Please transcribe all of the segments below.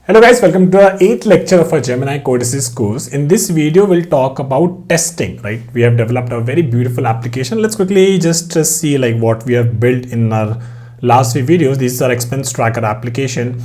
Hello guys, welcome to the 8th lecture of our Gemini Codices course. In this video, we'll talk about testing, right? We have developed a very beautiful application. Let's quickly just see like what we have built in our last few videos. This is our expense tracker application,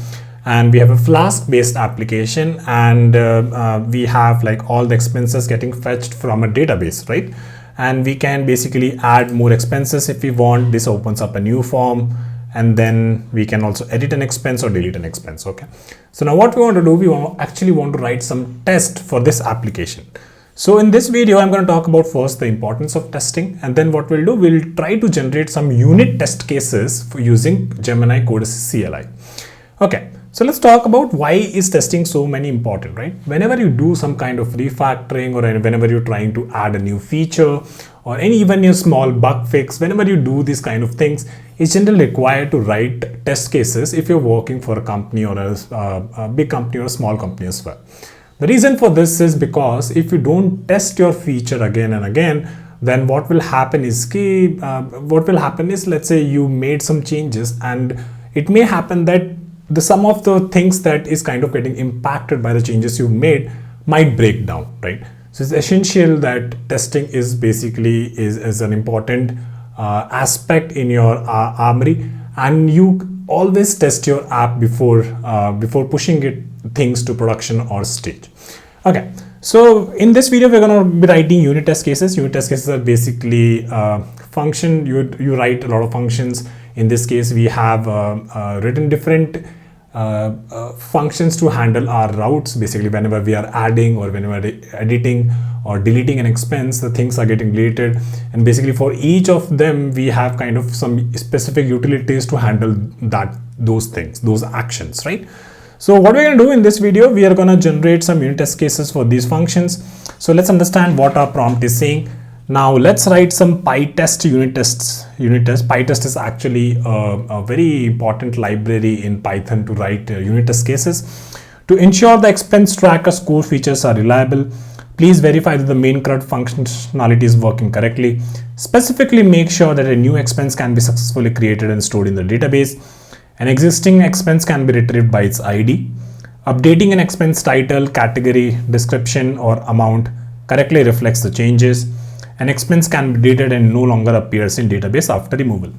and we have a Flask based application, and we have like all the expenses getting fetched from a database, right? And we can basically add more expenses if we want. This opens up a new form, and then we can also edit an expense or delete an expense. Okay, so now what we want to do, we actually want to write some test for this application. So in this video, I'm going to talk about first the importance of testing, and then what we'll do, we'll try to generate some unit test cases for using Gemini Codices CLI. Okay, so let's talk about why is testing so many important, right? Whenever you do some kind of refactoring, or whenever you're trying to add a new feature, or even a small bug fix, whenever you do these kind of things, it's generally required to write test cases if you're working for a company or a big company or a small company as well. The reason for this is because if you don't test your feature again and again, then what will happen is let's say you made some changes, and it may happen that the sum of the things that is kind of getting impacted by the changes you've made might break down, right? So it's essential that testing is basically is an important aspect in your armory, and you always test your app before pushing things to production or stage. Okay, so in this video we're going to be writing unit test cases. Unit test cases are basically function. You write a lot of functions. In this case, we have written different functions to handle our routes. Basically, whenever we are adding or whenever editing or deleting an expense, the things are getting deleted, and basically for each of them we have kind of some specific utilities to handle those actions, right? So what we're going to do in this video, we are going to generate some unit test cases for these functions. So let's understand what our prompt is saying. Now let's write some PyTest unit tests. PyTest is actually a very important library in Python to write unit test cases. To ensure the expense tracker's core features are reliable, please verify that the main CRUD functionality is working correctly. Specifically, make sure that a new expense can be successfully created and stored in the database. An existing expense can be retrieved by its ID. Updating an expense title, category, description, or amount correctly reflects the changes. An expense can be deleted and no longer appears in database after removal.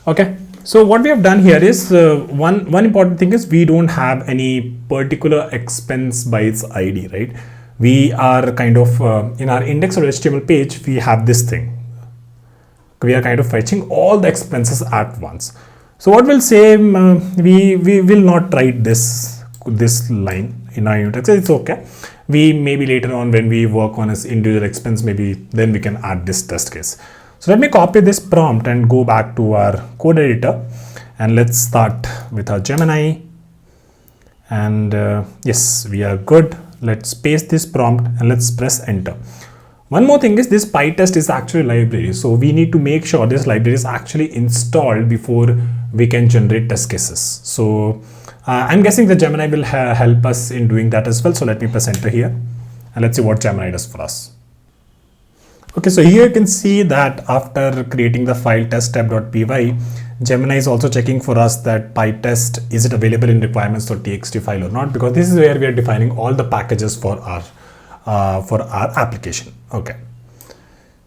Okay, so what we have done here is one important thing is we don't have any particular expense by its ID, right? We are kind of in our index.html page, we have this thing. We are kind of fetching all the expenses at once. So what we'll say, we will not write this line in our unit test. It's okay. We maybe later on when we work on this individual expense, maybe then we can add this test case. So let me copy this prompt and go back to our code editor, and let's start with our Gemini. And yes, we are good. Let's paste this prompt and let's press enter. One more thing is this PyTest is actually a library, so we need to make sure this library is actually installed before we can generate test cases. So I'm guessing the Gemini will help us in doing that as well. So let me press enter here, and let's see what Gemini does for us. Okay, so here you can see that after creating the file teststep.py, Gemini is also checking for us that PyTest is it available in requirements.txt file or not, because this is where we are defining all the packages for our application. Okay,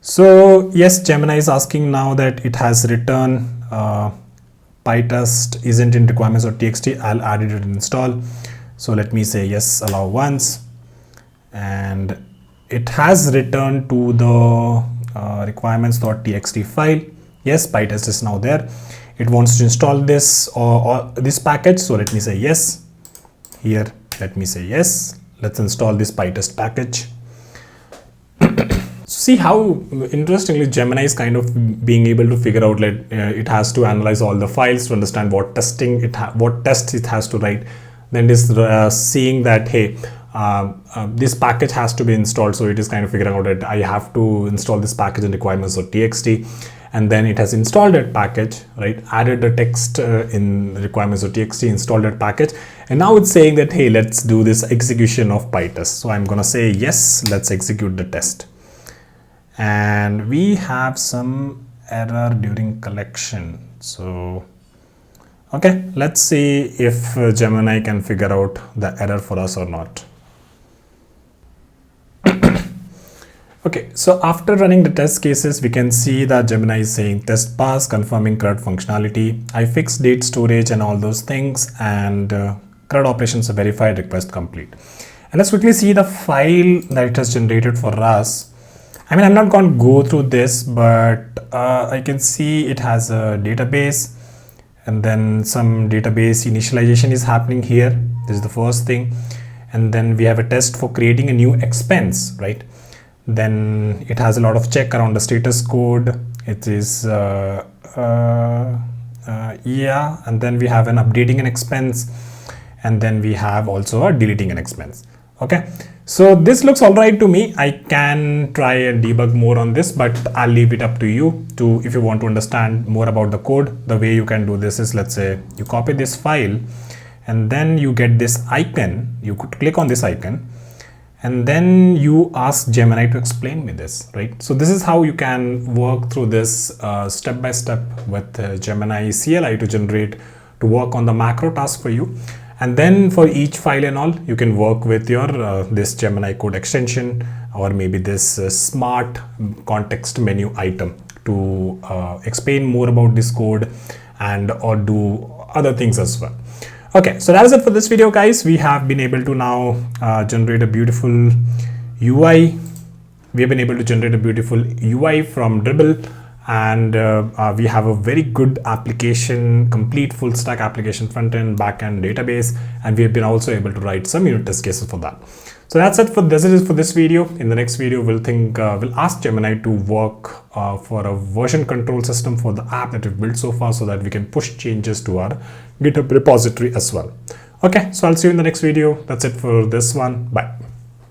so yes, Gemini is asking now that it has returned PyTest isn't in requirements.txt. I'll add it and install. So let me say yes, allow once, and it has returned to the requirements.txt file. Yes, PyTest is now there. It wants to install this or this package. So let me say yes. Here, let me say yes. Let's install this PyTest package. See how interestingly Gemini is kind of being able to figure out that it has to analyze all the files to understand what tests it has to write. Then it is seeing that hey, this package has to be installed, so it is kind of figuring out that I have to install this package in requirements.txt, and then it has installed that package, right? Added the text in requirements.txt, installed that package, and now it's saying that hey, let's do this execution of PyTest. So I'm gonna say yes, let's execute the test. And we have some error during collection. So Okay, let's see if Gemini can figure out the error for us or not. Okay, so after running the test cases, we can see that Gemini is saying test pass, confirming CRUD functionality. I fixed date storage and all those things, and CRUD operations are verified, request complete. And let's quickly see the file that it has generated for us. I mean, I'm not going to go through this, but I can see it has a database, and then some database initialization is happening here. This is the first thing. And then we have a test for creating a new expense, right? Then it has a lot of check around the status code. It is yeah, and then we have an updating an expense, and then we have also a deleting an expense. Okay, so this looks all right to me. I can try and debug more on this, but I'll leave it up to you to, if you want to understand more about the code. The way you can do this is, let's say you copy this file and then you get this icon. You could click on this icon and then you ask Gemini to explain me this, right? So this is how you can work through this step by step with Gemini CLI to work on the macro task for you. And then for each file and all, you can work with your this Gemini code extension, or maybe this smart context menu item to explain more about this code and or do other things as well. Okay, so that is it for this video, guys. We have been able to now generate a beautiful UI. We have been able to generate a beautiful UI from Dribble, and we have a very good application, complete full stack application, front end, back end, database, and we have been also able to write some unit test cases for that. So that's it for this video. In the next video, we'll ask Gemini to work for a version control system for the app that we've built so far, so that we can push changes to our GitHub repository as well. Okay, so I'll see you in the next video. That's it for this one. Bye.